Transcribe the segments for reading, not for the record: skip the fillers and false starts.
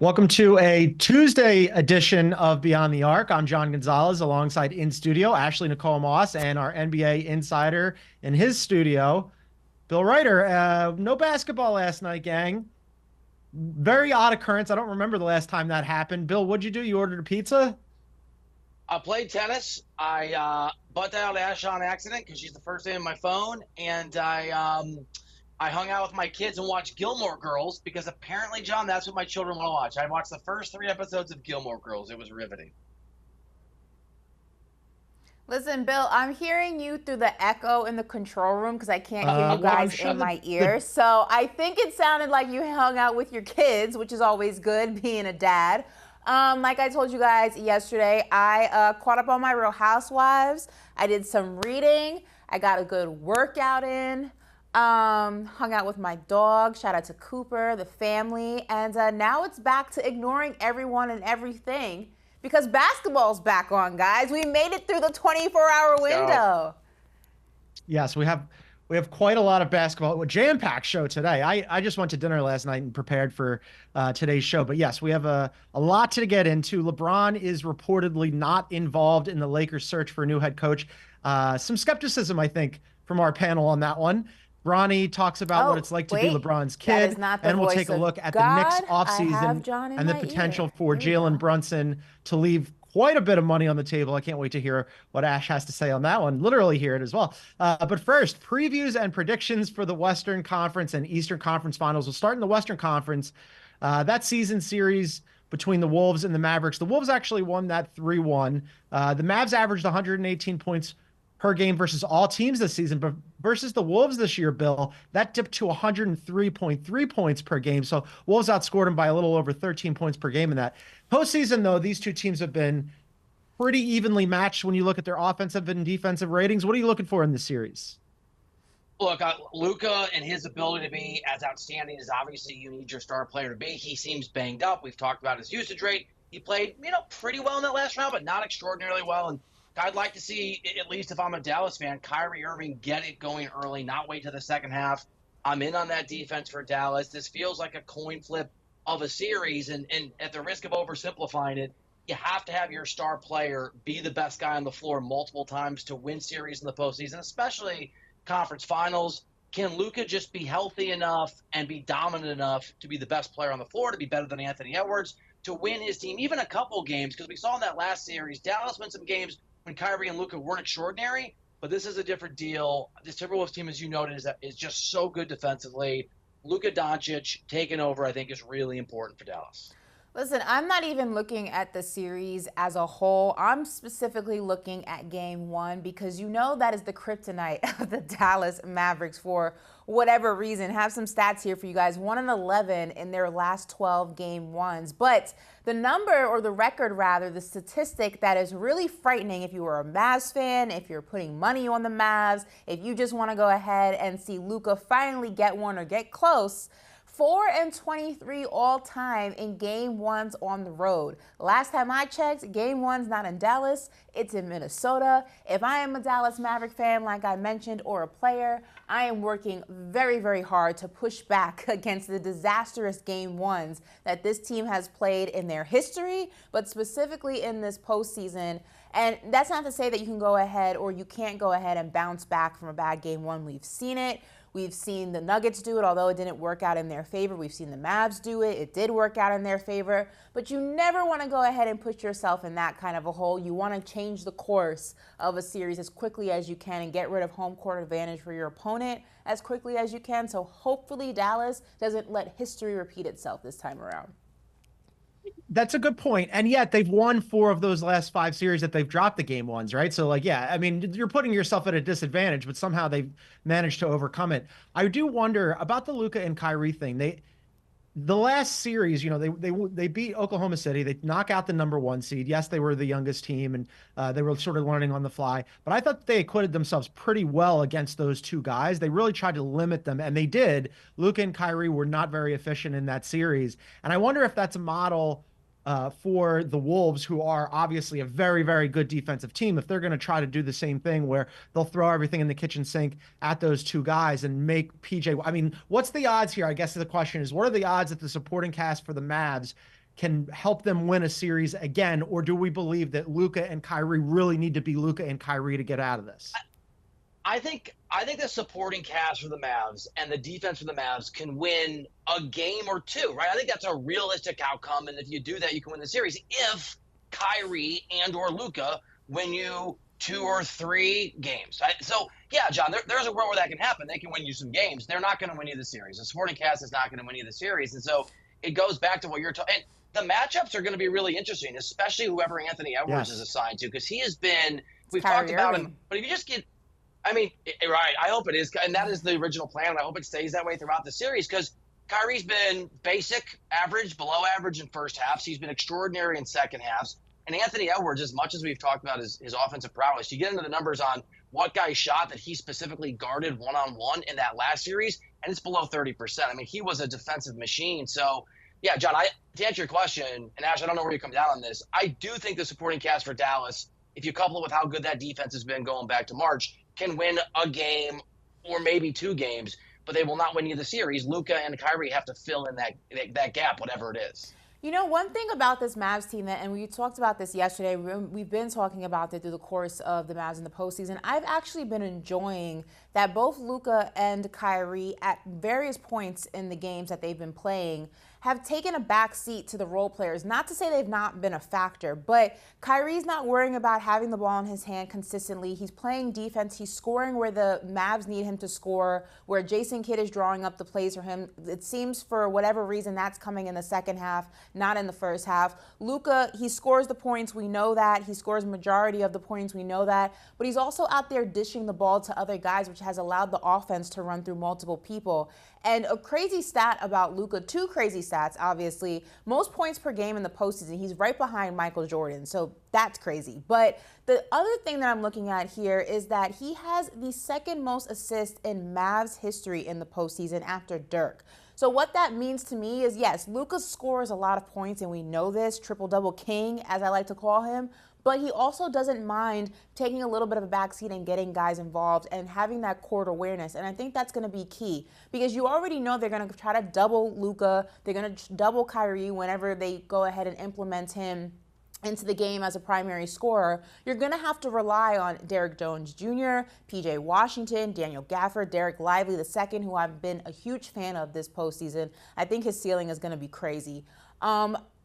Welcome to a Tuesday edition of Beyond the Arc. I'm John Gonzalez alongside in studio Ashley Nicole Moss and our NBA insider in his studio, Bill Ryder. No basketball last night, gang. Very odd occurrence. I don't remember the last time that happened. Bill, what'd you do? You ordered a pizza? I played tennis. I butt dialed Ash on accident because she's the first name on my phone, and I hung out with my kids and watched Gilmore Girls because apparently, John, that's what my children want to watch. I watched the first three episodes of Gilmore Girls. It was riveting. Listen, Bill, I'm hearing you through the echo in the control room because I can't hear you Well, I'm guys sure in that my ear. So I think it sounded like you hung out with your kids, which is always good being a dad. Like I told you guys yesterday, I caught up on my Real Housewives. I did some reading. I got a good workout in. Hung out with my dog. Shout out to Cooper, the family. And now it's back to ignoring everyone and everything because basketball's back on, guys. We made it through the 24-hour window. Yes, we have quite a lot of basketball. A jam-packed show today. I just went to dinner last night and prepared for today's show. But yes, we have a lot to get into. LeBron is reportedly not involved in the Lakers' search for a new head coach. Some skepticism, I think, from our panel on that one. Bronny talks about what it's like to be LeBron's kid, and we'll take a look at the Knicks offseason and the potential for Jalen Brunson to leave quite a bit of money on the table. I can't wait to hear what Ash has to say on that one. Literally hear it as well. But first, previews and predictions for the Western Conference and Eastern Conference Finals. We'll start in the Western Conference. That season series between the Wolves and the Mavericks. The Wolves actually won that 3-1. The Mavs averaged 118 points per game versus all teams this season, but versus the Wolves this year, Bill, that dipped to 103.3 points per game. So Wolves outscored them by a little over 13 points per game in that. Postseason, though, these two teams have been pretty evenly matched when you look at their offensive and defensive ratings. What are you looking for in this series? Look, Luka and his ability to be as outstanding as obviously you need your star player to be. He seems banged up. We've talked about his usage rate. He played, pretty well in that last round, but not extraordinarily well. And I'd like to see, at least if I'm a Dallas fan, Kyrie Irving get it going early, not wait to the second half. I'm in on that defense for Dallas. This feels like a coin flip of a series, and at the risk of oversimplifying it, you have to have your star player be the best guy on the floor multiple times to win series in the postseason, especially conference finals. Can Luka just be healthy enough and be dominant enough to be the best player on the floor, to be better than Anthony Edwards, to win his team even a couple games? Because we saw in that last series, Dallas won some games when Kyrie and Luka weren't extraordinary, but this is a different deal. This Timberwolves team, as you noted, is just so good defensively. Luka Doncic taking over, I think, is really important for Dallas. Listen, I'm not even looking at the series as a whole. I'm specifically looking at game one because that is the kryptonite of the Dallas Mavericks for whatever reason. Have some stats here for you guys. 1-11 in their last 12 game ones. But the number, or the record rather, the statistic that is really frightening if you were a Mavs fan, if you're putting money on the Mavs, if you just want to go ahead and see Luka finally get one or get close, 4-23 all time in game ones on the road. Last time I checked, game one's not in Dallas, it's in Minnesota. If I am a Dallas Maverick fan, like I mentioned, or a player, I am working very, very hard to push back against the disastrous game ones that this team has played in their history, but specifically in this postseason. And that's not to say that you can go ahead or you can't go ahead and bounce back from a bad game one. We've seen it. We've seen the Nuggets do it, although it didn't work out in their favor. We've seen the Mavs do it. It did work out in their favor. But you never want to go ahead and put yourself in that kind of a hole. You want to change the course of a series as quickly as you can and get rid of home court advantage for your opponent as quickly as you can. So hopefully Dallas doesn't let history repeat itself this time around. That's a good point. And yet they've won 4 of those last 5 series that they've dropped the game ones, right? So you're putting yourself at a disadvantage, but somehow they've managed to overcome it. I do wonder about the Luka and Kyrie thing. The last series, they beat Oklahoma City. They knock out the number 1 seed. Yes, they were the youngest team, and they were sort of learning on the fly. But I thought they acquitted themselves pretty well against those two guys. They really tried to limit them, and they did. Luka and Kyrie were not very efficient in that series. And I wonder if that's a model for the Wolves, who are obviously a very, very good defensive team, if they're going to try to do the same thing where they'll throw everything in the kitchen sink at those two guys and make PJ. I mean, what's the odds here? I guess the question is, what are the odds that the supporting cast for the Mavs can help them win a series again? Or do we believe that Luka and Kyrie really need to be Luka and Kyrie to get out of this? I think the supporting cast for the Mavs and the defense for the Mavs can win a game or two, right? I think that's a realistic outcome, and if you do that, you can win the series. If Kyrie and or Luka win you 2 or 3 games, so yeah, John, there's a world where that can happen. They can win you some games. They're not going to win you the series. The supporting cast is not going to win you the series, and so it goes back to what you're talking. The matchups are going to be really interesting, especially whoever Anthony Edwards is assigned to, because he has been. We've talked about him, but if you just get. I mean, right, I hope it is, and that is the original plan, and I hope it stays that way throughout the series, because Kyrie's been basic, average, below average in first halves. He's been extraordinary in second halves. And Anthony Edwards, as much as we've talked about his offensive prowess, you get into the numbers on what guy shot that he specifically guarded one-on-one in that last series, and it's below 30%. I mean, he was a defensive machine. So, yeah, John, to answer your question, and Ash, I don't know where you come down on this, I do think the supporting cast for Dallas, if you couple it with how good that defense has been going back to March, can win a game or maybe 2 games, but they will not win you the series. Luka and Kyrie have to fill in that gap, whatever it is. You know, one thing about this Mavs team, and we talked about this yesterday, we've been talking about it through the course of the Mavs in the postseason. I've actually been enjoying that both Luka and Kyrie at various points in the games that they've been playing have taken a back seat to the role players. Not to say they've not been a factor, but Kyrie's not worrying about having the ball in his hand consistently. He's playing defense. He's scoring where the Mavs need him to score, where Jason Kidd is drawing up the plays for him. It seems for whatever reason that's coming in the second half, not in the first half. Luka, he scores the points. We know that. He scores majority of the points. We know that. But he's also out there dishing the ball to other guys, which has allowed the offense to run through multiple people. And a crazy stat about Luka, 2 crazy stats, obviously. Most points per game in the postseason. He's right behind Michael Jordan, so that's crazy. But the other thing that I'm looking at here is that he has the second most assists in Mavs history in the postseason after Dirk. So what that means to me is, yes, Luka scores a lot of points, and we know this, triple-double king, as I like to call him. But he also doesn't mind taking a little bit of a backseat and getting guys involved and having that court awareness. And I think that's going to be key, because you already know they're going to try to double Luka. They're going to double Kyrie whenever they go ahead and implement him into the game as a primary scorer. You're going to have to rely on Derrick Jones Jr., P.J. Washington, Daniel Gafford, Derek Lively II, who I've been a huge fan of this postseason. I think his ceiling is going to be crazy.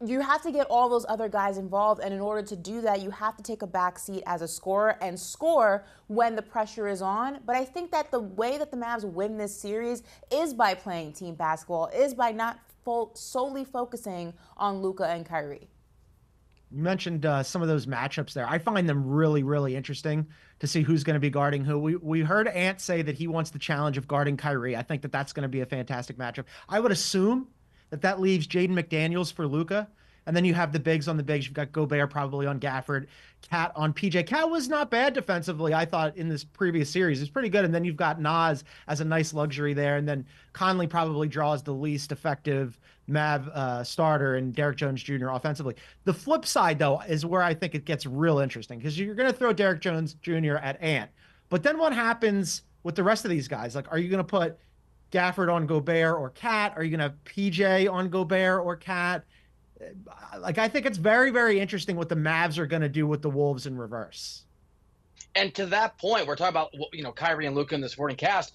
You have to get all those other guys involved, and in order to do that, you have to take a back seat as a scorer and score when the pressure is on. But I think that the way that the Mavs win this series is by playing team basketball, is by not solely focusing on Luka and Kyrie. You mentioned some of those matchups there. I find them really, really interesting to see who's going to be guarding who. We heard Ant say that he wants the challenge of guarding Kyrie. I think that that's going to be a fantastic matchup. I would assume that leaves Jaden McDaniels for Luka. And then you have the bigs on the bigs. You've got Gobert probably on Gafford, Cat on PJ. Cat was not bad defensively, I thought, in this previous series. It's pretty good. And then you've got Nas as a nice luxury there. And then Conley probably draws the least effective Mav starter, and Derrick Jones Jr. offensively. The flip side, though, is where I think it gets real interesting, because you're going to throw Derrick Jones Jr. at Ant. But then what happens with the rest of these guys? Like, are you going to put Gafford on Gobert or Cat? Are you going to have PJ on Gobert or Cat? Like, I think it's very, very interesting what the Mavs are going to do with the Wolves in reverse. And to that point, we're talking about, Kyrie and Luka in the supporting cast.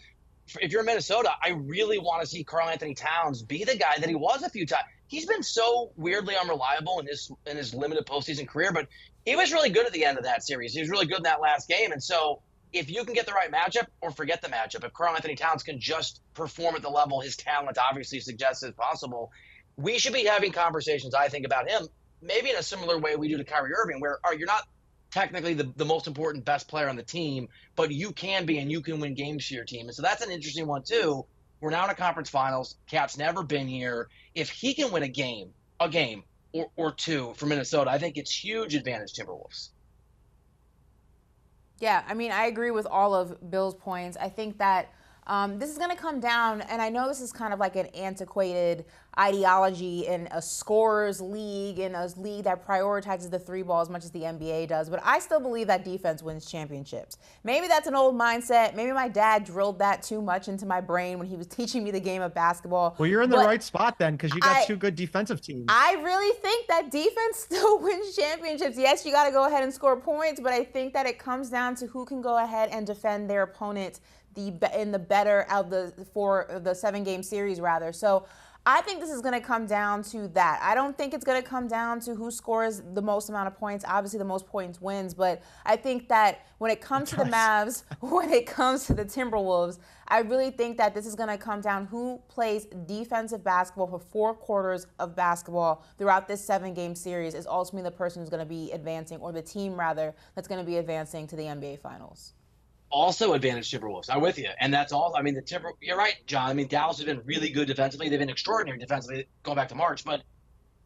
If you're Minnesota, I really want to see Karl-Anthony Towns be the guy that he was a few times. He's been so weirdly unreliable in his limited postseason career, but he was really good at the end of that series. He was really good in that last game. And so if you can get the right matchup, or forget the matchup, if Karl-Anthony Towns can just perform at the level his talent obviously suggests is possible, we should be having conversations, I think, about him, maybe in a similar way we do to Kyrie Irving, where you're not technically the most important, best player on the team, but you can be, and you can win games for your team. And so that's an interesting one, too. We're now in a conference finals. Cat's never been here. If he can win a game or 2 for Minnesota, I think it's huge advantage Timberwolves. Yeah, I mean, I agree with all of Bill's points. I think that This is going to come down, and I know this is kind of like an antiquated ideology in a scorers league, in a league that prioritizes the three ball as much as the NBA does, but I still believe that defense wins championships. Maybe that's an old mindset. Maybe my dad drilled that too much into my brain when he was teaching me the game of basketball. Well, you're in the right spot then, because you got two good defensive teams. I really think that defense still wins championships. Yes, you got to go ahead and score points, but I think that it comes down to who can go ahead and defend their opponent in the better of the 7-game series rather. So I think this is going to come down to that. I don't think it's going to come down to who scores the most amount of points. Obviously, the most points wins, but I think that when it comes to the Mavs, when it comes to the Timberwolves, I really think that this is going to come down who plays defensive basketball for 4 quarters of basketball throughout this 7-game series is ultimately the person who's going to be advancing, or the team rather, that's going to be advancing to the NBA Finals. Also advantage Timberwolves. I'm with you. And that's all. I mean, you're right, John. I mean, Dallas has been really good defensively. They've been extraordinary defensively going back to March. But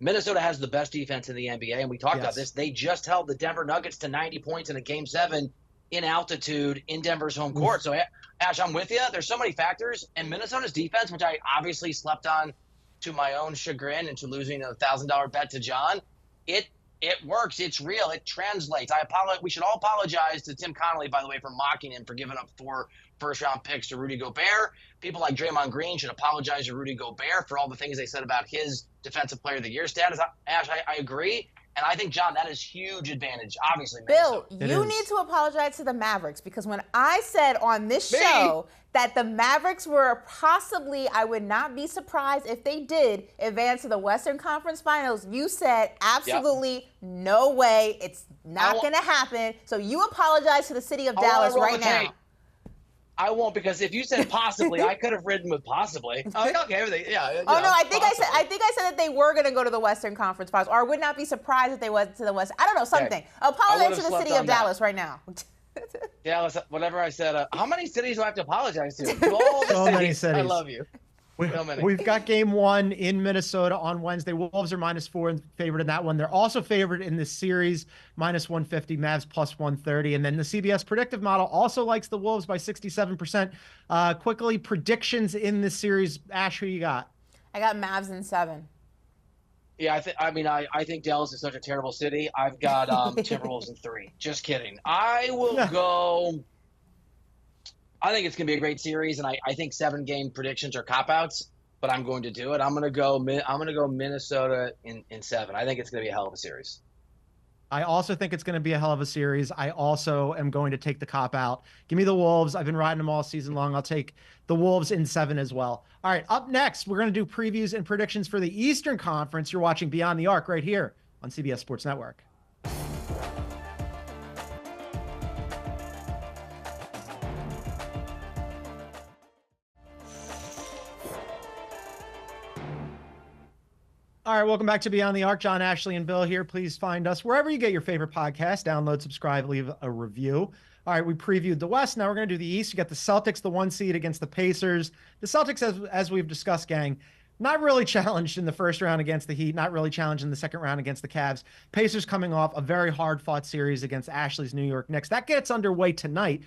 Minnesota has the best defense in the NBA, and we talked about this. They just held the Denver Nuggets to 90 points in a Game 7 in altitude in Denver's home court. So, Ash, I'm with you. There's so many factors. And Minnesota's defense, which I obviously slept on to my own chagrin and to losing a $1,000 bet to John, it works. It's real. It translates. I apologize. We should all apologize to Tim Connolly, by the way, for mocking him for giving up 4 first-round picks to Rudy Gobert. People like Draymond Green should apologize to Rudy Gobert for all the things they said about his Defensive Player of the Year status. Ash, I agree. And I think, John, that is huge advantage, obviously. Bill, you need to apologize to the Mavericks, because when I said on this show that the Mavericks were possibly, I would not be surprised if they did advance to the Western Conference Finals, you said absolutely no way. It's not going to happen. So you apologize to the city of Dallas right now. I won't, because if you said possibly, I could have ridden with possibly. Oh, okay, everything. Yeah. Oh no, I think I said that they were going to go to the Western Conference Finals, or I would not be surprised if they went to the West. I don't know, something. Okay. Apologize to the city of Dallas right now. Dallas, whatever I said. How many cities do I have to apologize to? All the so many cities. I love you. We've got Game 1 in Minnesota on Wednesday. Wolves are -4 and favored in that one. They're also favored in this series, -150, Mavs +130. And then the CBS predictive model also likes the Wolves by 67%. Quickly, predictions in this series. Ash, who you got? I got Mavs in 7. Yeah, I think Dallas is such a terrible city. I've got Timberwolves in 3. Just kidding. I will go. I think it's going to be a great series, and I think 7-game predictions are cop-outs, but I'm going to do it. I'm going to go Minnesota in 7. I think it's going to be a hell of a series. I also think it's going to be a hell of a series. I also am going to take the cop-out. Give me the Wolves. I've been riding them all season long. I'll take the Wolves in 7 as well. All right, up next, we're going to do previews and predictions for the Eastern Conference. You're watching Beyond the Arc right here on CBS Sports Network. All right, welcome back to Beyond the Arc. John, Ashley, and Bill here. Please find us wherever you get your favorite podcast. Download, subscribe, leave a review. All right, we previewed the West. Now we're going to do the East. You got the Celtics, the 1 seed against the Pacers. The Celtics, as we've discussed, gang, not really challenged in the first round against the Heat, not really challenged in the second round against the Cavs. Pacers coming off a very hard-fought series against Ashley's New York Knicks. That gets underway tonight.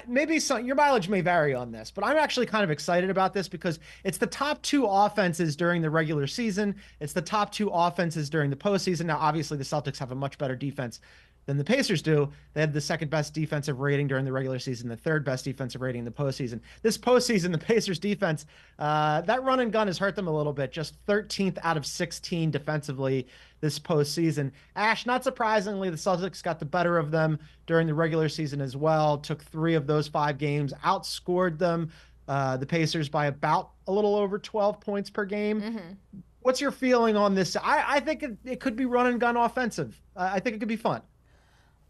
Maybe your mileage may vary on this, but I'm actually kind of excited about this because it's the top 2 offenses during the regular season. It's the top 2 offenses during the postseason. Now, obviously, the Celtics have a much better defense than the Pacers do. They had the 2nd best defensive rating during the regular season, the 3rd best defensive rating in the postseason. This postseason, the Pacers defense, that run and gun has hurt them a little bit. Just 13th out of 16 defensively this postseason. Ash, not surprisingly, the Celtics got the better of them during the regular season as well. Took 3 of those 5 games, outscored them, the Pacers, by about a little over 12 points per game. Mm-hmm. What's your feeling on this? I think it could be run and gun offensive. I think it could be fun.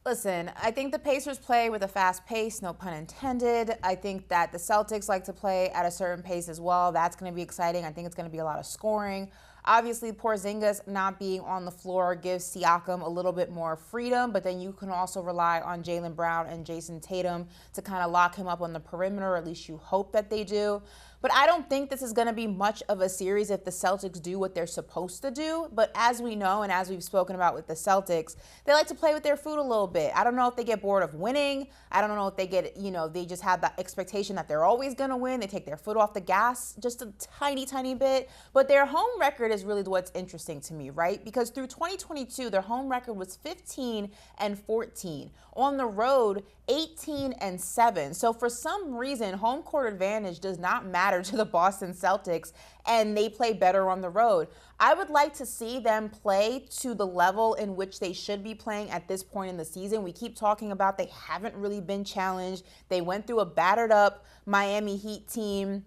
Listen, I think the Pacers play with a fast pace, no pun intended. I think that the Celtics like to play at a certain pace as well. That's going to be exciting. I think it's going to be a lot of scoring. Obviously, Porzingis not being on the floor gives Siakam a little bit more freedom, but then you can also rely on Jaylen Brown and Jason Tatum to kind of lock him up on the perimeter, or at least you hope that they do. But I don't think this is going to be much of a series if the Celtics do what they're supposed to do. But as we know, and as we've spoken about with the Celtics, they like to play with their food a little bit. I don't know if they get bored of winning. I don't know if they get, they just have that expectation that they're always going to win. They take their foot off the gas just a tiny, tiny bit. But their home record is really what's interesting to me, right? Because through 2022, their home record was 15-14. On the road, 18-7. So for some reason, home court advantage does not matter to the Boston Celtics, and they play better on the road. I would like to see them play to the level in which they should be playing at this point in the season. We keep talking about they haven't really been challenged. They went through a battered up Miami Heat team.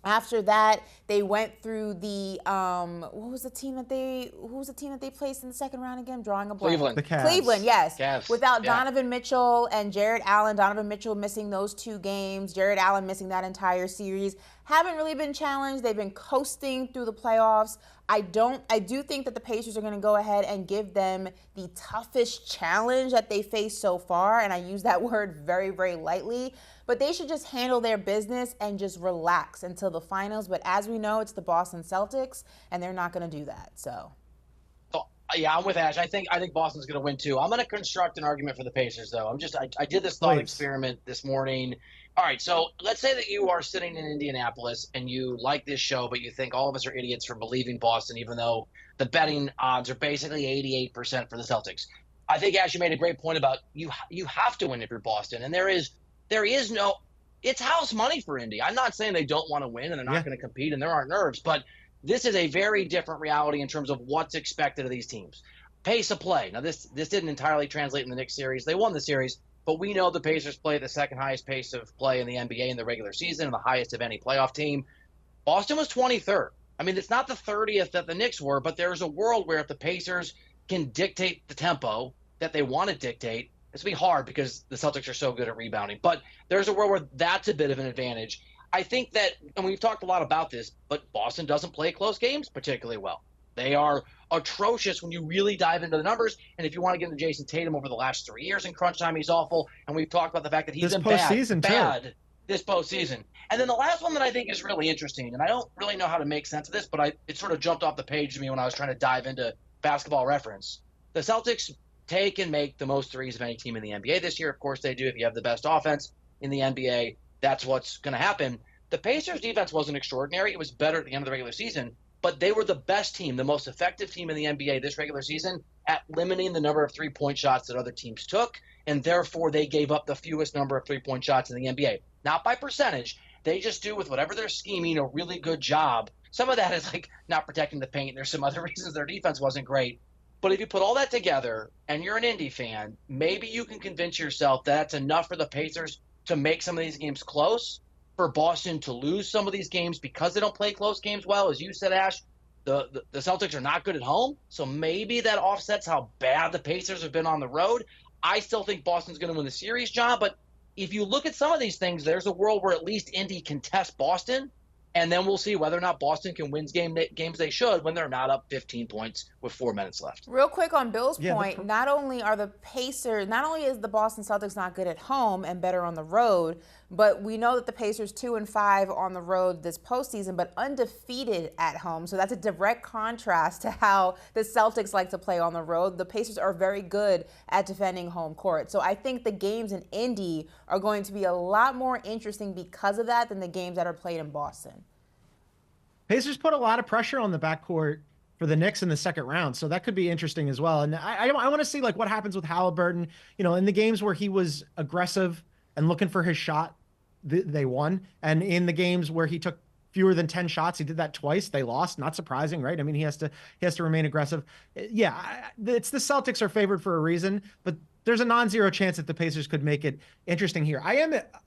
After that, they went through the who was the team that they placed in the second round again? Drawing a blank. Cleveland. The Cavs. Cleveland, yes. Cavs. Without Yeah. Donovan Mitchell and Jared Allen. Donovan Mitchell missing those 2 games. Jared Allen missing that entire series. Haven't really been challenged. They've been coasting through the playoffs. I do think that the Pacers are going to go ahead and give them the toughest challenge that they faced so far, and I use that word very, very lightly. But they should just handle their business and just relax until the finals. But as we know, it's the Boston Celtics, and they're not going to do that. So, yeah, I'm with Ash. I think Boston's going to win too. I'm going to construct an argument for the Pacers, though. I did this thought experiment this morning. All right, so let's say that you are sitting in Indianapolis and you like this show, but you think all of us are idiots for believing Boston, even though the betting odds are basically 88% for the Celtics. I think Ash, you made a great point about you have to win if you're Boston, and there is no – it's house money for Indy. I'm not saying they don't want to win and they're not going to compete and there aren't nerves, but this is a very different reality in terms of what's expected of these teams. Pace of play. Now, this didn't entirely translate in the Knicks series. They won the series, but we know the Pacers play at the second highest pace of play in the NBA in the regular season and the highest of any playoff team. Boston was 23rd. I mean, it's not the 30th that the Knicks were, but there's a world where if the Pacers can dictate the tempo that they want to dictate, it's going to be hard because the Celtics are so good at rebounding. But there's a world where that's a bit of an advantage. I think that, and we've talked a lot about this, but Boston doesn't play close games particularly well. They are atrocious when you really dive into the numbers. And if you want to get into Jason Tatum over the last 3 years in crunch time, he's awful. And we've talked about the fact that he's been bad this postseason. And then the last one that I think is really interesting, and I don't really know how to make sense of this, but it sort of jumped off the page to me when I was trying to dive into Basketball Reference. The Celtics take and make the most threes of any team in the NBA this year. Of course they do. If you have the best offense in the NBA, that's what's going to happen. The Pacers' defense wasn't extraordinary. It was better at the end of the regular season, but they were the best team, the most effective team in the NBA this regular season at limiting the number of three-point shots that other teams took, and therefore they gave up the fewest number of three-point shots in the NBA. Not by percentage. They just do, with whatever they're scheming, a really good job. Some of that is like not protecting the paint. There's some other reasons their defense wasn't great. But if you put all that together and you're an Indy fan, maybe you can convince yourself that that's enough for the Pacers to make some of these games close, for Boston to lose some of these games because they don't play close games well. As you said, Ash, the Celtics are not good at home, so maybe that offsets how bad the Pacers have been on the road. I still think Boston's going to win the series, John, but if you look at some of these things, there's a world where at least Indy can test Boston, and then we'll see whether or not Boston can win games they should when they're not up 15 points with 4 minutes left. Real quick on Bill's point, not only is the Boston Celtics not good at home and better on the road, but we know that the Pacers 2-5 on the road this postseason, but undefeated at home. So that's a direct contrast to how the Celtics like to play on the road. The Pacers are very good at defending home court. So I think the games in Indy are going to be a lot more interesting because of that than the games that are played in Boston. Pacers put a lot of pressure on the backcourt for the Knicks in the second round, so that could be interesting as well. And I want to see like what happens with Halliburton. You know, in the games where he was aggressive and looking for his shot, they won. And in the games where he took fewer than 10 shots, he did that twice, they lost. Not surprising, right? I mean, he has to remain aggressive. Yeah, it's the Celtics are favored for a reason, but there's a non-zero chance that the Pacers could make it interesting here.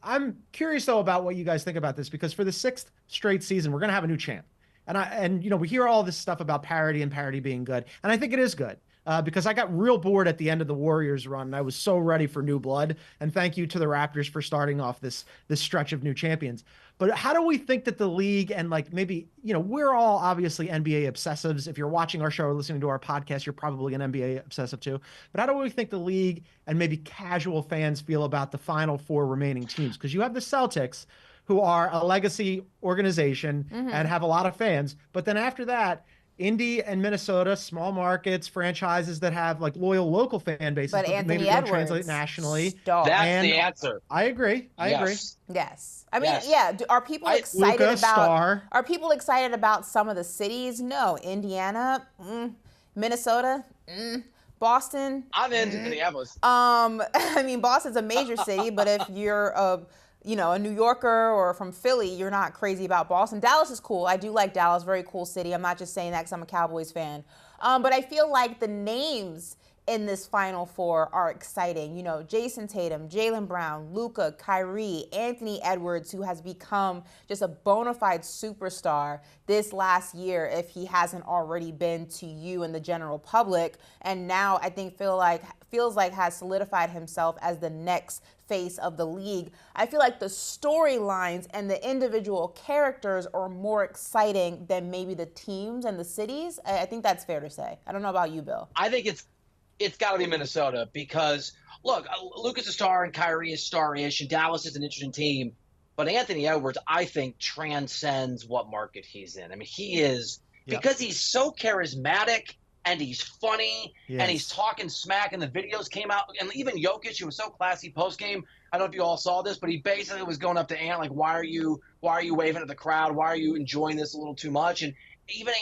I'm curious though about what you guys think about this, because for the 6th straight season, we're going to have a new champ. And you know, we hear all this stuff about parity and parity being good. And I think it is good because I got real bored at the end of the Warriors run. And I was so ready for new blood. And thank you to the Raptors for starting off this stretch of new champions. But how do we think that the league and like maybe, you know, we're all obviously NBA obsessives. If you're watching our show or listening to our podcast, you're probably an NBA obsessive too. But how do we think the league and maybe casual fans feel about the final 4 remaining teams? Because you have the Celtics, who are a legacy organization and have a lot of fans. But then after that, Indy and Minnesota, small markets, franchises that have like loyal local fan bases, But but maybe Anthony don't Edwards, translate nationally. star. That's And the answer. I agree. I agree. Yes. I mean, Yes. yeah. Are people excited Luka, about? star. Are people excited about some of the cities? No. Indiana, Minnesota, Boston. I'm into Minneapolis. I mean, Boston's a major city, but if you're a New Yorker or from Philly, you're not crazy about Boston. Dallas is cool. I do like Dallas. Very cool city. I'm not just saying that because I'm a Cowboys fan. But I feel like the names in this Final Four are exciting. You know, Jason Tatum, Jaylen Brown, Luka, Kyrie, Anthony Edwards, who has become just a bona fide superstar this last year, if he hasn't already been to you and the general public. And now I think feels like has solidified himself as the next face of the league. I feel like the storylines and the individual characters are more exciting than maybe the teams and the cities. I think that's fair to say. I don't know about you, Bill. I think it's got to be Minnesota because, look, Luka's a star and Kyrie is star-ish, and Dallas is an interesting team. But Anthony Edwards, I think, transcends what market he's in. I mean, he is because he's so charismatic and he's funny and he's talking smack, and the videos came out. And even Jokic, who was so classy post-game, I don't know if you all saw this, but he basically was going up to Ant like, why are you waving at the crowd? Why are you enjoying this a little too much? And even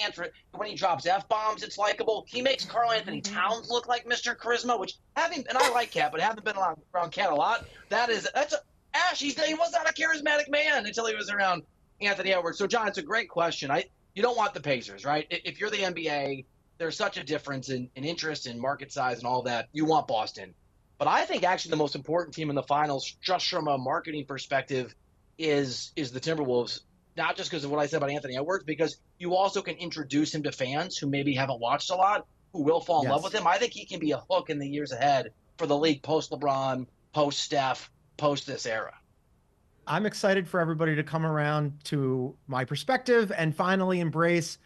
when he drops F-bombs, it's likable. He makes Karl Anthony Towns look like Mr. Charisma, and I like Cat, but haven't been around Cat a lot. Ash, he was not a charismatic man until he was around Anthony Edwards. So, John, it's a great question. You don't want the Pacers, right? If you're the NBA, there's such a difference in interest and market size and all that. You want Boston. But I think actually the most important team in the finals, just from a marketing perspective, is the Timberwolves. Not just because of what I said about Anthony Edwards, because you also can introduce him to fans who maybe haven't watched a lot, who will fall in love with him. I think he can be a hook in the years ahead for the league post-LeBron, post-Steph, post this era. I'm excited for everybody to come around to my perspective and finally embrace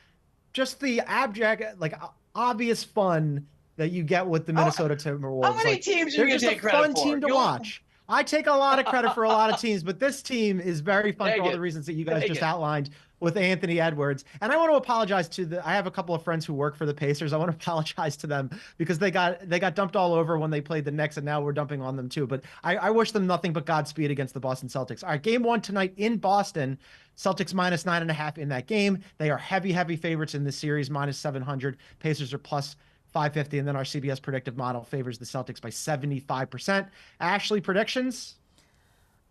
just the abject, like obvious fun that you get with the Minnesota Timberwolves. How many teams are you going to take credit for? They're just a fun team to watch. I take a lot of credit for a lot of teams, but this team is very fun for all the reasons that you guys just outlined with Anthony Edwards. And I want to apologize I have a couple of friends who work for the Pacers. I want to apologize to them because they got dumped all over when they played the Knicks, and now we're dumping on them too. But I wish them nothing but Godspeed against the Boston Celtics. All right, game 1 tonight in Boston. Celtics minus 9.5 in that game. They are heavy favorites in this series, minus 700. Pacers are plus 550, and then our CBS predictive model favors the Celtics by 75%. Ashley, predictions?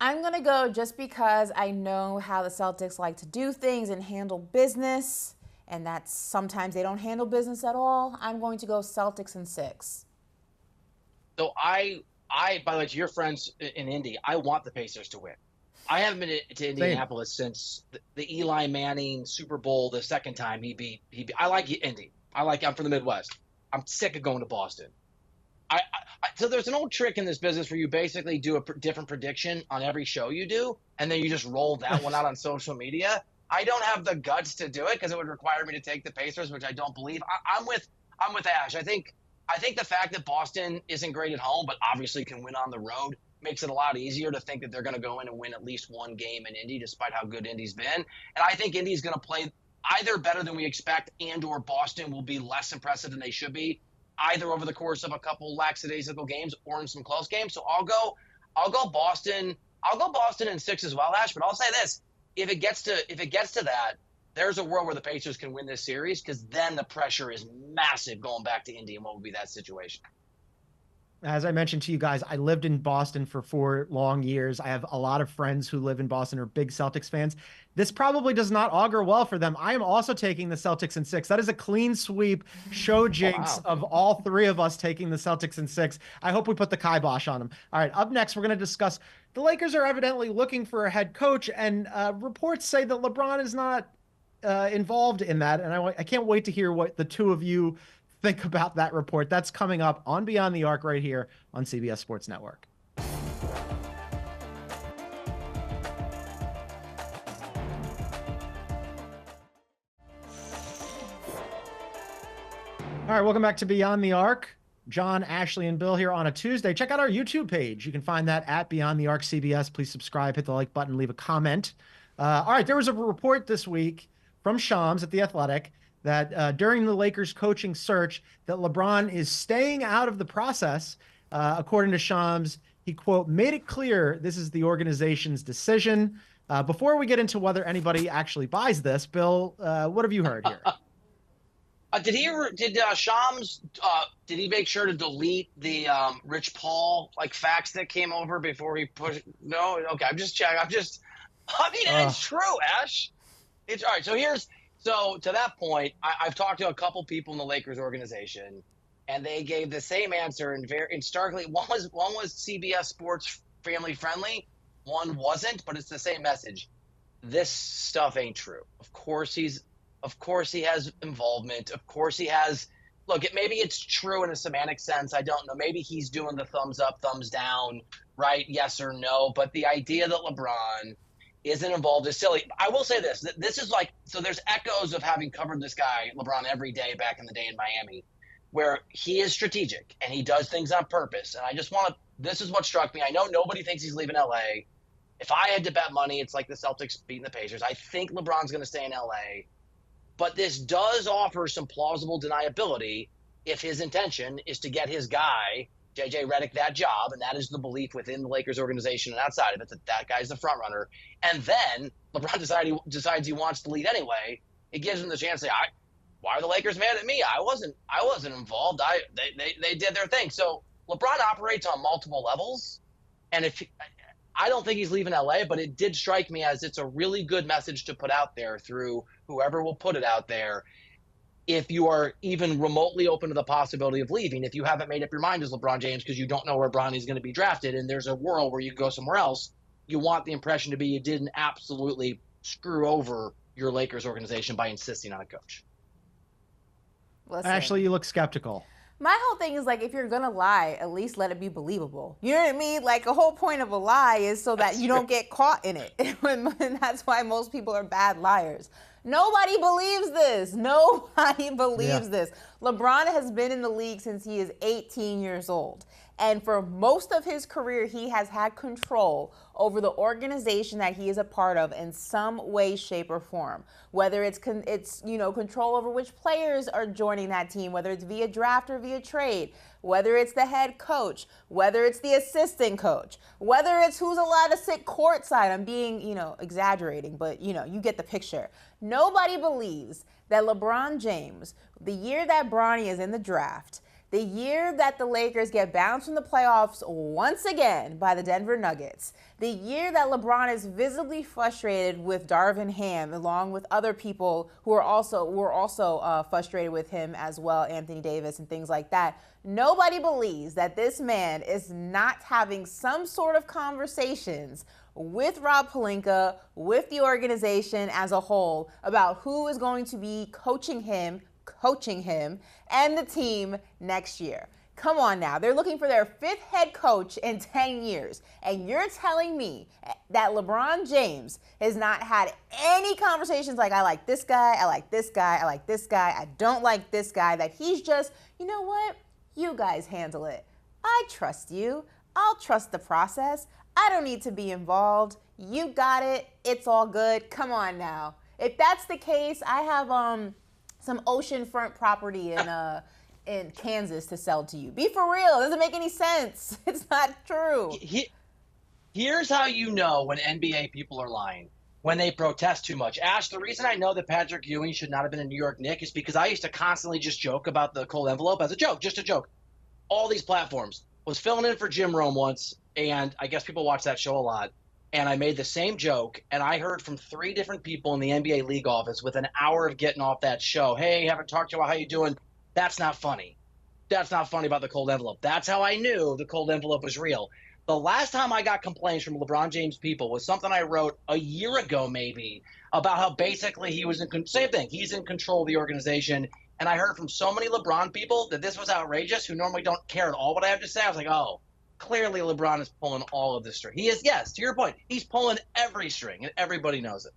I'm going to go just because I know how the Celtics like to do things and handle business, and that's sometimes they don't handle business at all. I'm going to go Celtics in 6. So I by the way, to your friends in Indy, I want the Pacers to win. I haven't been to Indianapolis since the Eli Manning Super Bowl, the second time he beat. I like Indy. I'm from the Midwest. I'm sick of going to Boston. So there's an old trick in this business where you basically do a different prediction on every show you do, and then you just roll that one out on social media. I don't have the guts to do it because it would require me to take the Pacers, which I don't believe. I'm with Ash. I think the fact that Boston isn't great at home, but obviously can win on the road, makes it a lot easier to think that they're going to go in and win at least one game in Indy, despite how good Indy's been. And I think Indy's going to play either better than we expect, and or Boston will be less impressive than they should be, either over the course of a couple lackadaisical games or in some close games. So I'll go Boston. I'll go Boston in 6 as well, Ash. But I'll say this: if it gets to that, there's a world where the Pacers can win this series, because then the pressure is massive going back to Indy, and what would be that situation? As I mentioned to you guys, I lived in Boston for 4 long years. I have a lot of friends who live in Boston, are big Celtics fans. This probably does not augur well for them. I am also taking the Celtics in 6. That is a clean sweep show jinx of all 3 of us taking the Celtics in 6. I hope we put the kibosh on them. All right, up next, we're going to discuss the Lakers are evidently looking for a head coach, and reports say that LeBron is not involved in that. And I can't wait to hear what the 2 of you think about that report. That's coming up on Beyond the Arc right here on CBS Sports Network. All right, welcome back to Beyond the Arc. John, Ashley, and Bill here on a Tuesday. Check out our YouTube page. You can find that at Beyond the Arc CBS. Please subscribe, hit the like button, leave a comment. All right, there was a report this week from Shams at The Athletic that during the Lakers coaching search that LeBron is staying out of the process. According to Shams, he, quote, made it clear this is the organization's decision. Before we get into whether anybody actually buys this, Bill, what have you heard here? Did Shams did he make sure to delete the Rich Paul fax that came over before he pushed? No, okay, I'm just checking. It's true, Ash. It's all right. So to that point, I've talked to a couple people in the Lakers organization, and they gave the same answer in starkly. One was CBS Sports family friendly, one wasn't, but it's the same message. This stuff ain't true. Of course he has involvement. Of course he has. Look, maybe it's true in a semantic sense. I don't know. Maybe he's doing the thumbs up, thumbs down, right? Yes or no. But the idea that LeBron isn't involved is silly. I will say this. This is so there's echoes of having covered this guy, LeBron, every day back in the day in Miami, where he is strategic and he does things on purpose. And this is what struck me. I know nobody thinks he's leaving LA. If I had to bet money, it's like the Celtics beating the Pacers. I think LeBron's going to stay in LA. But this does offer some plausible deniability if his intention is to get his guy, J.J. Redick, that job, and that is the belief within the Lakers organization and outside of it that guy's the front runner. And then LeBron decides he wants to lead anyway. It gives him the chance to say, why are the Lakers mad at me? I wasn't involved. They did their thing. So LeBron operates on multiple levels, and I don't think he's leaving LA, but it did strike me as it's a really good message to put out there through whoever will put it out there. If you are even remotely open to the possibility of leaving, if you haven't made up your mind as LeBron James because you don't know where Bronny's going to be drafted and there's a world where you go somewhere else, you want the impression to be you didn't absolutely screw over your Lakers organization by insisting on a coach. Listen. Ashley, you look skeptical. My whole thing is if you're gonna lie, at least let it be believable. You know what I mean? The whole point of a lie is so that you don't get caught in it. And that's why most people are bad liars. Nobody believes this. Nobody believes this. LeBron has been in the league since he is 18 years old. And for most of his career, he has had control over the organization that he is a part of in some way, shape, or form. Whether it's control over which players are joining that team, whether it's via draft or via trade, whether it's the head coach, whether it's the assistant coach, whether it's who's allowed to sit courtside. I'm being, exaggerating, but you get the picture. Nobody believes that LeBron James, the year that Bronny is in the draft, the year that the Lakers get bounced from the playoffs once again by the Denver Nuggets, the year that LeBron is visibly frustrated with Darvin Ham, along with other people who were also frustrated with him as well, Anthony Davis and things like that. Nobody believes that this man is not having some sort of conversations with Rob Pelinka, with the organization as a whole, about who is going to be coaching him and the team next year. Come on now. They're looking for their 5th head coach in 10 years. And you're telling me that LeBron James has not had any conversations I like this guy, I like this guy, I like this guy, I don't like this guy, that he's just, you know what? You guys handle it. I trust you. I'll trust the process. I don't need to be involved. You got it. It's all good. Come on now. If that's the case, I have some oceanfront property in Kansas to sell to you. Be for real. It doesn't make any sense. It's not true. Here's how you know when NBA people are lying. When they protest too much. Ash, the reason I know that Patrick Ewing should not have been a New York Knick is because I used to constantly just joke about the cold envelope as a joke, just a joke. All these platforms. Was filling in for Jim Rome once, and I guess people watch that show a lot. And I made the same joke, and I heard from 3 different people in the NBA league office with an hour of getting off that show. Hey, haven't talked to you. How you doing? That's not funny. That's not funny about the cold envelope. That's how I knew the cold envelope was real. The last time I got complaints from LeBron James people was something I wrote a year ago maybe about how basically he was same thing. He's in control of the organization. And I heard from so many LeBron people that this was outrageous who normally don't care at all what I have to say. I was like, oh, clearly LeBron is pulling all of the string. He is, yes, to your point, he's pulling every string, and everybody knows it.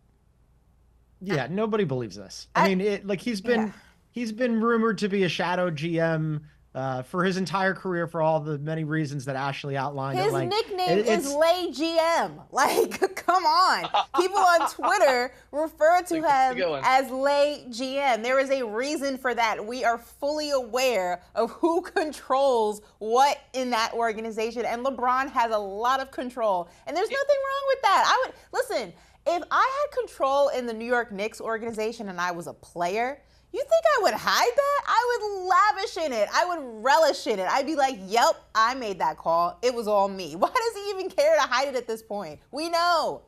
Yeah, nobody believes this. I mean, he's been rumored to be a shadow GM for his entire career for all the many reasons that Ashley outlined. His like, nickname is Lay GM. Like, come on. People on Twitter refer to him as Lay GM. There is a reason for that. We are fully aware of who controls what in that organization, and LeBron has a lot of control. And there's nothing wrong with that. Listen, if I had control in the New York Knicks organization and I was a player, you think I would hide that? I would lavish in it. I would relish in it. I'd be like, yep, I made that call. It was all me. Why does he even care to hide it at this point? We know.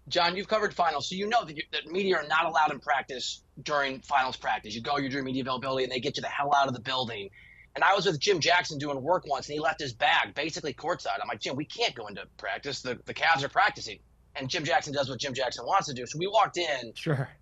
John, you've covered finals, so you know that media are not allowed in practice during finals practice. You go, you're doing media availability, and they get you the hell out of the building. And I was with Jim Jackson doing work once, and he left his bag basically courtside. I'm like, Jim, we can't go into practice. The Cavs are practicing. And Jim Jackson does what Jim Jackson wants to do. So we walked in,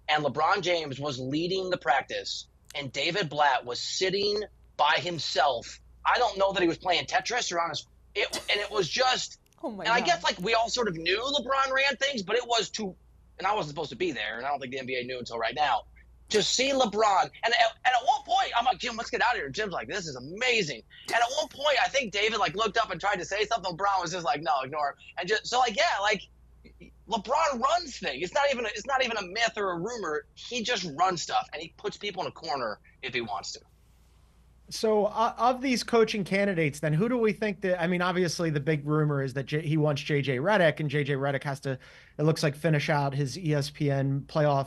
and LeBron James was leading the practice, and David Blatt was sitting by himself. I don't know that he was playing Tetris or on his – and it was just – oh my God. I guess, like, we all sort of knew LeBron ran things, but it was too – and I wasn't supposed to be there, and I don't think the NBA knew until right now. To see LeBron – and at one point, I'm like, Jim, let's get out of here. Jim's like, this is amazing. And at one point, I think David, like, looked up and tried to say something. LeBron was just like, no, ignore him. And just – so, like, yeah, like – LeBron runs things. It's not even a myth or a rumor. He just runs stuff, and he puts people in a corner if he wants to. So of these coaching candidates, then who do we think that? I mean, obviously the big rumor is that he wants JJ Redick, and JJ Redick has to, it looks like, finish out his ESPN playoff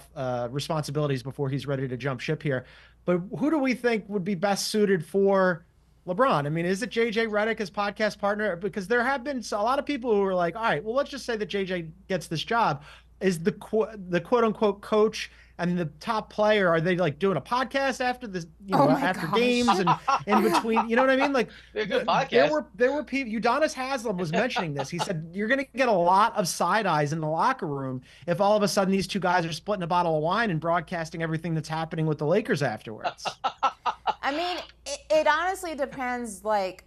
responsibilities before he's ready to jump ship here. But who do we think would be best suited for LeBron? I mean, is it JJ Redick, his podcast partner? Because there have been a lot of people who are like, all right, well, let's just say that JJ gets this job. Is the quote unquote coach and the top player, are they like doing a podcast after the, after games and in between? You know what I mean? Like, there were people. Udonis Haslem was mentioning this. He said you're going to get a lot of side eyes in the locker room if all of a sudden these two guys are splitting a bottle of wine and broadcasting everything that's happening with the Lakers afterwards. I mean, it honestly depends, like,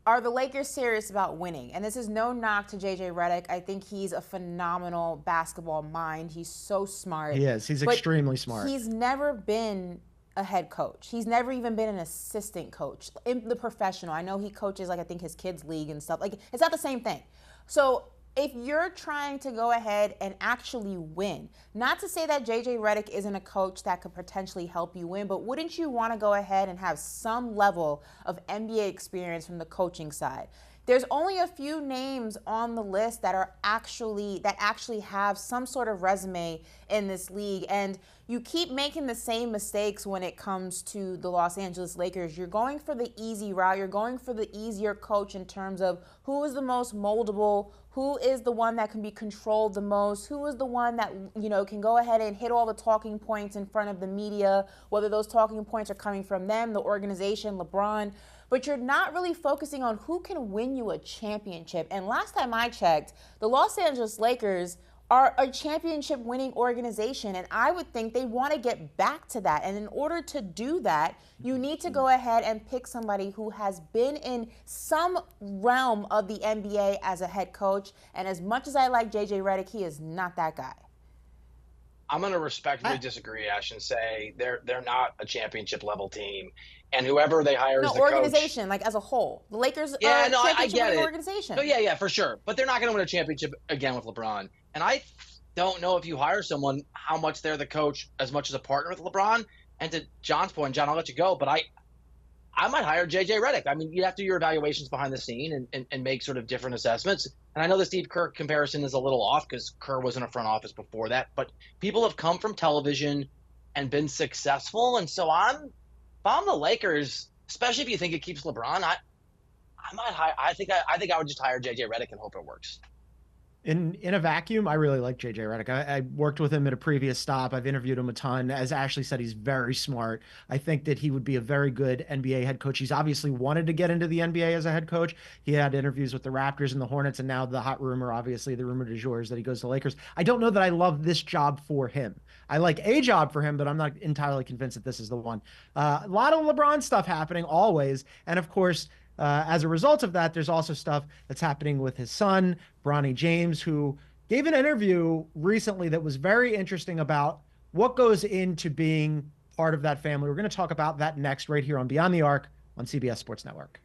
are the Lakers serious about winning? And this is no knock to JJ Redick. I think he's a phenomenal basketball mind. He's so smart. He is. He's extremely smart. He's never been a head coach. He's never even been an assistant coach in the professional. I know he coaches, like, I think his kids' league and stuff. Like, it's not the same thing. So if you're trying to go ahead and actually win, not to say that JJ Redick isn't a coach that could potentially help you win, but wouldn't you want to go ahead and have some level of NBA experience from the coaching side? There's only a few names on the list that actually have some sort of resume in this league, and you keep making the same mistakes when it comes to the Los Angeles Lakers. You're going for the easy route. You're going for the easier coach in terms of who is the most moldable, who is the one that can be controlled the most, who is the one that, can go ahead and hit all the talking points in front of the media, whether those talking points are coming from them, the organization, LeBron. But you're not really focusing on who can win you a championship. And last time I checked, the Los Angeles Lakers are a championship winning organization, and I would think they want to get back to that. And in order to do that, you need to go ahead and pick somebody who has been in some realm of the NBA as a head coach. And as much as I like JJ Redick, he is not that guy. I'm going to respectfully disagree, Ash, and say they're not a championship level team, and whoever they hire is the organization, coach. Like as a whole, the Lakers are a championship winning organization. No, yeah, for sure, but they're not going to win a championship again with LeBron. And I don't know if you hire someone how much they're the coach as much as a partner with LeBron. And to John's point, John, I'll let you go, but I might hire JJ Redick. I mean, you have to do your evaluations behind the scene and make sort of different assessments. And I know the Steve Kerr comparison is a little off because Kerr was in a front office before that, but people have come from television and been successful. And so if I'm the Lakers, especially if you think it keeps LeBron, I think I would just hire JJ Redick and hope it works. In a vacuum, I really like JJ Redick. I worked with him at a previous stop. I've interviewed him a ton. As Ashley said, he's very smart. I think that he would be a very good NBA head coach. He's obviously wanted to get into the NBA as a head coach. He had interviews with the Raptors and the Hornets, and now the hot rumor, obviously the rumor du jour, is that he goes to Lakers. I don't know that I love this job for him. I like a job for him, but I'm not entirely convinced that this is the one. A lot of LeBron stuff happening always, and of course, as a result of that, there's also stuff that's happening with his son, Bronny James, who gave an interview recently that was very interesting about what goes into being part of that family. We're going to talk about that next right here on Beyond the Arc on CBS Sports Network.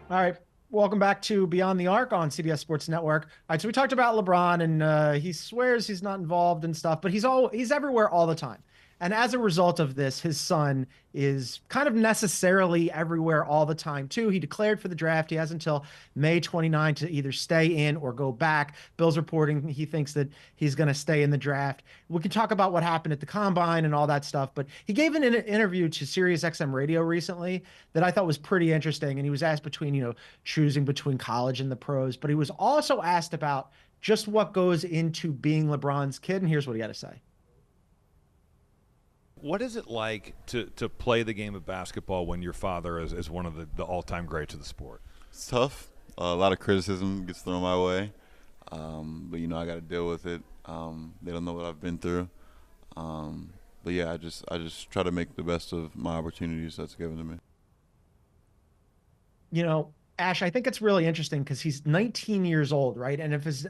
All right. Welcome back to Beyond the Arc on CBS Sports Network. All right, so we talked about LeBron, and he swears he's not involved and stuff, but he's everywhere all the time. And as a result of this, his son is kind of necessarily everywhere all the time, too. He declared for the draft. He has until May 29 to either stay in or go back. Bill's reporting he thinks that he's going to stay in the draft. We can talk about what happened at the Combine and all that stuff, but he gave an interview to SiriusXM Radio recently that I thought was pretty interesting. And he was asked between, choosing between college and the pros, but he was also asked about just what goes into being LeBron's kid. And here's what he had to say. What is it like to play the game of basketball when your father is one of the all-time greats of the sport? It's tough. A lot of criticism gets thrown my way, but I got to deal with it. They don't know what I've been through, but yeah, I just try to make the best of my opportunities that's given to me. Ash, I think it's really interesting because he's 19 years old, right? And if his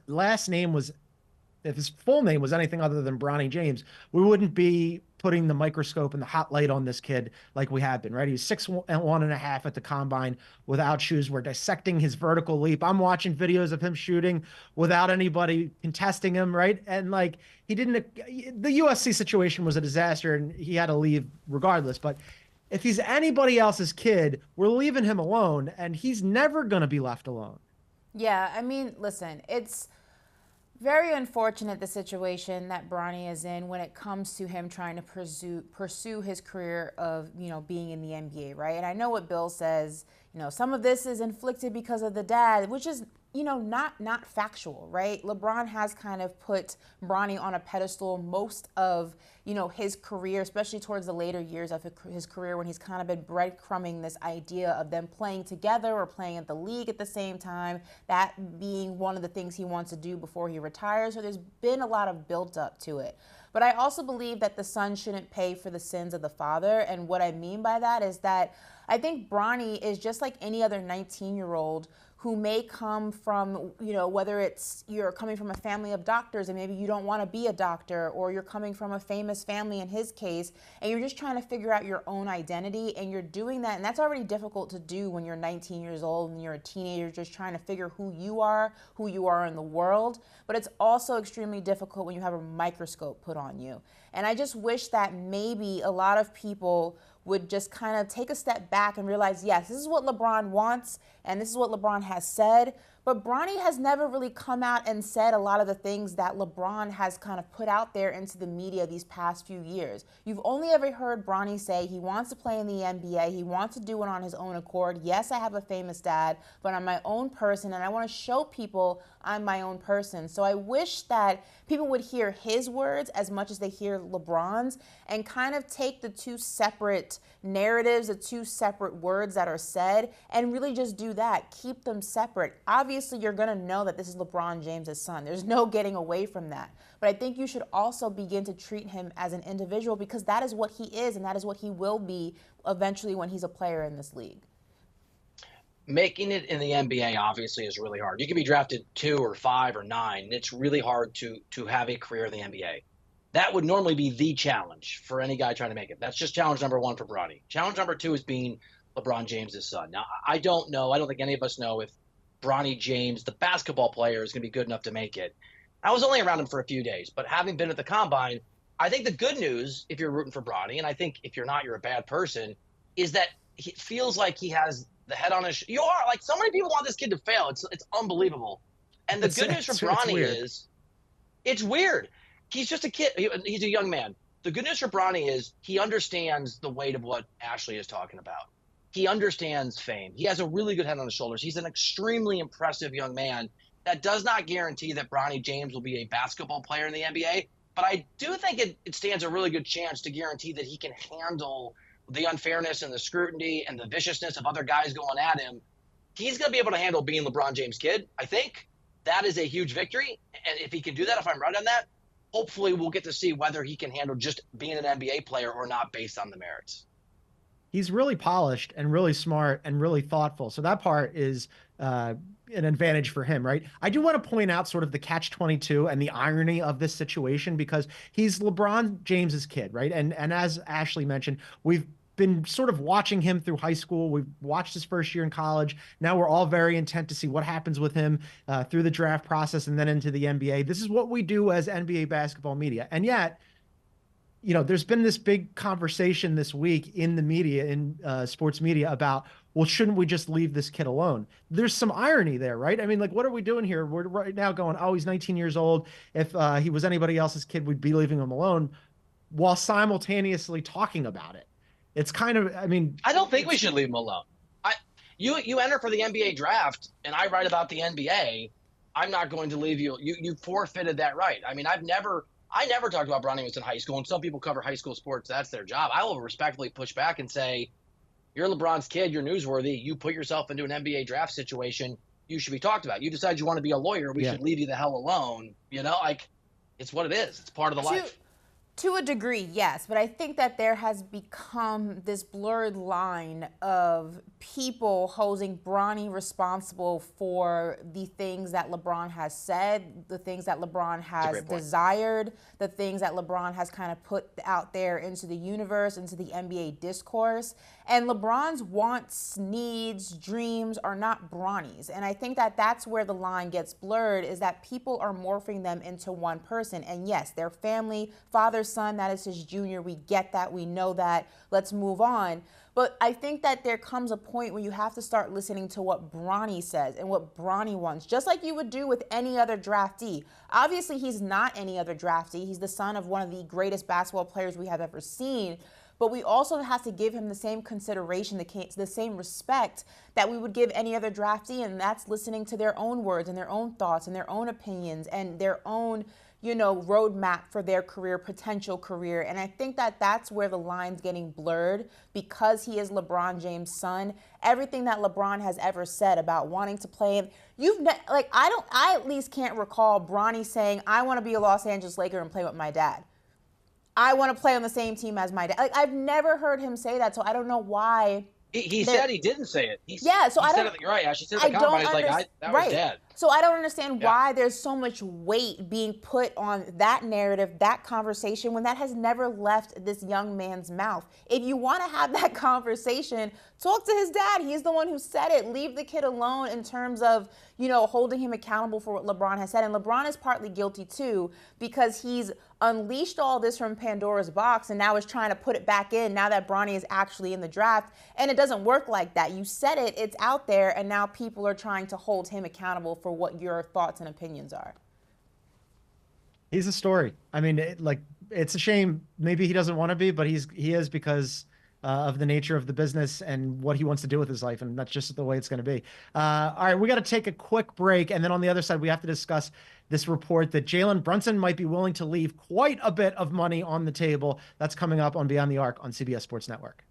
full name was anything other than Bronny James, we wouldn't be putting the microscope and the hot light on this kid like we have been, right? He's 6'1.5" at the Combine without shoes. We're dissecting his vertical leap. I'm watching videos of him shooting without anybody contesting him, right? And the USC situation was a disaster and he had to leave regardless. But if he's anybody else's kid, we're leaving him alone, and he's never going to be left alone. Yeah, listen, it's very unfortunate the situation that Bronny is in when it comes to him trying to pursue his career of, being in the NBA, right? And I know what Bill says, some of this is inflicted because of the dad, which is, not factual, right? LeBron has kind of put Bronny on a pedestal most of, his career, especially towards the later years of his career when he's kind of been breadcrumbing this idea of them playing together or playing at the league at the same time, that being one of the things he wants to do before he retires. So there's been a lot of built up to it. But I also believe that the son shouldn't pay for the sins of the father. And what I mean by that is that I think Bronny is just like any other 19-year-old who may come from, whether it's you're coming from a family of doctors and maybe you don't want to be a doctor, or you're coming from a famous family in his case, and you're just trying to figure out your own identity, and you're doing that. And that's already difficult to do when you're 19 years old and you're a teenager just trying to figure who you are in the world. But it's also extremely difficult when you have a microscope put on you. And I just wish that maybe a lot of people would just kind of take a step back and realize, yes, this is what LeBron wants and this is what LeBron has said. But Bronny has never really come out and said a lot of the things that LeBron has kind of put out there into the media these past few years. You've only ever heard Bronny say he wants to play in the NBA. He wants to do it on his own accord. Yes, I have a famous dad, but I'm my own person, and I want to show people I'm my own person. So I wish that people would hear his words as much as they hear LeBron's and kind of take the two separate narratives, the two separate words that are said, and really just do that. Keep them separate. Obviously, you're going to know that this is LeBron James' son. There's no getting away from that. But I think you should also begin to treat him as an individual, because that is what he is, and that is what he will be eventually when he's a player in this league. Making it in the NBA obviously is really hard. You can be drafted 2 or 5 or 9, and it's really hard to have a career in the NBA. That would normally be the challenge for any guy trying to make it. That's just challenge number 1 for Bronny. Challenge number 2 is being LeBron James' son. Now, I don't know. I don't think any of us know if Bronny James, the basketball player, is going to be good enough to make it. I was only around him for a few days, but having been at the Combine, I think the good news, if you're rooting for Bronny, and I think if you're not, you're a bad person, is that it feels like he has the head on his you are like, so many people want this kid to fail. It's unbelievable. And the good news for Bronny is it's weird. He's just a kid. He's a young man. The good news for Bronny is he understands the weight of what Ashley is talking about. He understands fame. He has a really good head on his shoulders. He's an extremely impressive young man. That does not guarantee that Bronny James will be a basketball player in the NBA, but I do think it stands a really good chance to guarantee that he can handle the unfairness and the scrutiny and the viciousness of other guys going at him. He's going to be able to handle being LeBron James' kid. I think that is a huge victory. And if he can do that, if I'm right on that, hopefully we'll get to see whether he can handle just being an NBA player or not based on the merits. He's really polished and really smart and really thoughtful. So that part is an advantage for him, right? I do want to point out sort of the catch-22 and the irony of this situation, because he's LeBron James's kid, right? And as Ashley mentioned, we've been sort of watching him through high school. We've watched his first year in college. Now we're all very intent to see what happens with him through the draft process and then into the NBA. This is what we do as NBA basketball media. And yet, there's been this big conversation this week in the media, in sports media, about, well, shouldn't we just leave this kid alone? There's some irony there, right? I mean, like, what are we doing here? We're right now going, oh, he's 19 years old. If he was anybody else's kid, we'd be leaving him alone, while simultaneously talking about it. It's kind of, I don't think we should leave him alone. You enter for the NBA draft, and I write about the NBA. I'm not going to leave you. You forfeited that right. I never talked about Bronny was in high school, and some people cover high school sports. That's their job. I will respectfully push back and say, you're LeBron's kid. You're newsworthy. You put yourself into an NBA draft situation. You should be talked about. You decide you want to be a lawyer. We should leave you the hell alone. It's what it is. It's part of the life. To a degree, yes, but I think that there has become this blurred line of people holding Bronny responsible for the things that LeBron has said, the things that LeBron has desired, the things that LeBron has kind of put out there into the universe, into the NBA discourse. And LeBron's wants, needs, dreams are not Bronny's. And I think that that's where the line gets blurred, is that people are morphing them into one person. And yes, their family, father, son, that is his junior. We get that. We know that. Let's move on. But I think that there comes a point where you have to start listening to what Bronny says and what Bronny wants, just like you would do with any other draftee. Obviously, he's not any other draftee. He's the son of one of the greatest basketball players we have ever seen. But we also have to give him the same consideration, the same respect that we would give any other draftee, and that's listening to their own words and their own thoughts and their own opinions and their own, roadmap for their career, potential career. And I think that that's where the line's getting blurred, because he is LeBron James' son. Everything that LeBron has ever said about wanting to play, I at least can't recall Bronny saying, I want to be a Los Angeles Laker and play with my dad. I want to play on the same team as my dad. I've never heard him say that, so I don't know why. He said he didn't say it. You're right, Ash. He said it that was dad. So I don't understand why there's so much weight being put on that narrative, that conversation, when that has never left this young man's mouth. If you want to have that conversation, talk to his dad. He's the one who said it. Leave the kid alone in terms of, holding him accountable for what LeBron has said. And LeBron is partly guilty too, because he's unleashed all this from Pandora's box and now is trying to put it back in now that Bronny is actually in the draft. And it doesn't work like that. You said it, it's out there, and now people are trying to hold him accountable for what your thoughts and opinions are. He's a story. It's a shame. Maybe he doesn't want to be, but he is, because of the nature of the business and what he wants to do with his life, and that's just the way it's going to be. All right, we got to take a quick break, and then on the other side, we have to discuss this report that Jalen Brunson might be willing to leave quite a bit of money on the table. That's coming up on Beyond the Arc on CBS Sports Network.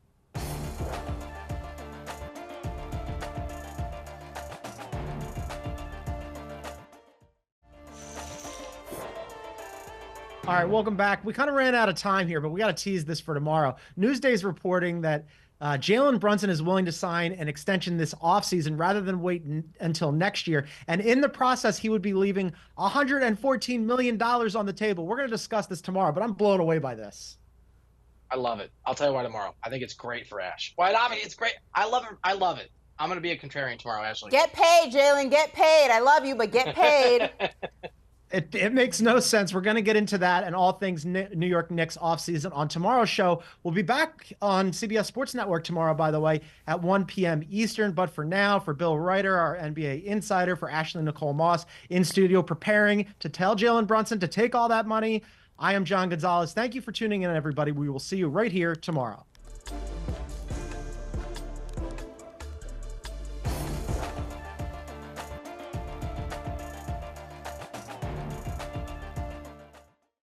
All right, welcome back. We kind of ran out of time here, but we got to tease this for tomorrow. Newsday's reporting that Jalen Brunson is willing to sign an extension this offseason rather than wait until next year. And in the process, he would be leaving $114 million on the table. We're going to discuss this tomorrow, but I'm blown away by this. I love it. I'll tell you why tomorrow. I think it's great for Ash. It's great. I love it. I love it. I'm going to be a contrarian tomorrow, Ashley. Get paid, Jalen. Get paid. I love you, but get paid. It makes no sense. We're going to get into that and all things New York Knicks offseason on tomorrow's show. We'll be back on CBS Sports Network tomorrow, by the way, at 1 p.m. Eastern. But for now, for Bill Ryder, our NBA insider, for Ashley Nicole Moss in studio preparing to tell Jalen Brunson to take all that money, I am John Gonzalez. Thank you for tuning in, everybody. We will see you right here tomorrow.